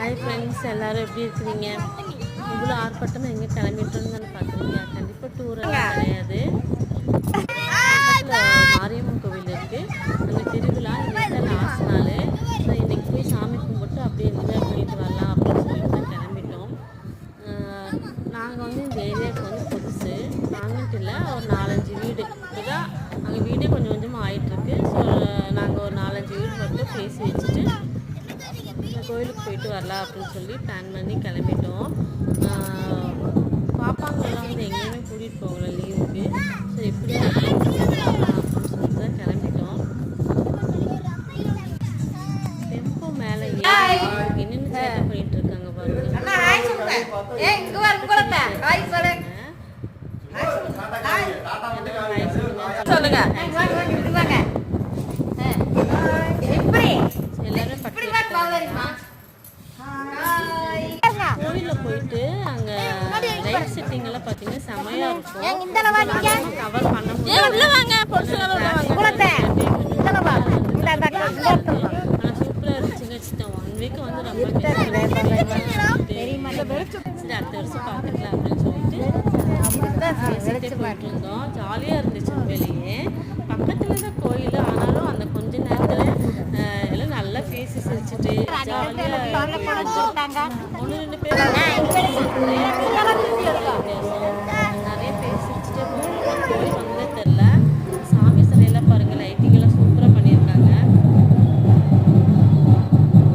Hi friends, எல்லோரும் எப்படி இருக்கிறீங்க? இவ்வளோ ஆர்ப்பாட்டமாக எங்கே கிளம்பிட்டோன்னு தானே பார்க்குறீங்க. கண்டிப்பாக டூரெல்லாம் கிடையாது. மாரியம்மன் கோவில் இருக்குது, அங்கே திருவிழா. இன்றைக்கி லாஸ்ட் நாள். இன்றைக்கி போய் சாமி கும்பிட்டு அப்படியே என்ஜாய் பண்ணிட்டு வரலாம் அப்படின்னு சொல்லிட்டு தான் கிளம்பிட்டோம். நாங்கள் வந்து இந்த ஏரியாவுக்கு வந்து புதுசு. நாங்கன்ட்டு இல்லை, ஒரு 4-5 வீடு இதுதான். அங்கே வீடே கொஞ்சம் கொஞ்சமாக ஆகிட்டுருக்கு. ஸோ நாங்கள் ஒரு 4-5 வீடு மட்டும் பேசி வச்சுட்டு கோயிலுக்கு போயிட்டு வரலாம் அப்படின்னு சொல்லி பிளான் பண்ணி கிளம்பிட்டோம். பாப்பாங்கெல்லாம் வந்து எங்கேயுமே கூட்டிகிட்டு போகல லீவுக்கு. ஸோ எப்படியா அப்படின்னு சொல்லிட்டு தான் கிளம்பிட்டோம். டெம்போ மேலே என்னென்னு சேட்டை பண்ணிட்டு இருக்காங்க பாருங்க. கோயிலில் போயிட்டு அங்கே லைட் செட்டிங் எல்லாம் பார்த்தீங்கன்னா செமையா இருக்கும். கவர் பண்ண முடியாது. ஆனால் சூப்பராக இருந்துச்சுங்க. 1 வீக் வந்து ரொம்ப சரி, அடுத்த வருஷம் பார்த்துக்கலாம் அப்படின்னு சொல்லிட்டு பேசிட்டே போயிட்டு இருந்தோம். ஜாலியாக இருந்துச்சு. வெளியே பக்கத்தில் தான் கோயில். ஆனாலும் அந்த கொஞ்ச நேரத்தில் எல்லாம் நல்லா பேசி சிரிச்சுட்டு ஜாலியாக 1-2 பேர் நிறைய பேசி சிரிச்சுட்டே போகிறோம். கோயில் வந்ததே தெரில. சாமி சிலையெல்லாம் பாருங்கள், லைட்டிங் எல்லாம் சூப்பராக பண்ணியிருக்காங்க.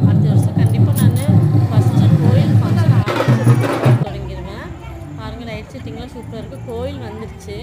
அடுத்த வருஷம் கண்டிப்பாக நான் ஃபஸ்ட்டு கோயில் ஃபங்க்ஷன் தொடங்கிடுவேன். பாருங்கள், லைட் செட்டிங்லாம் சூப்பராக இருக்குது. கோயில் வந்துடுச்சு.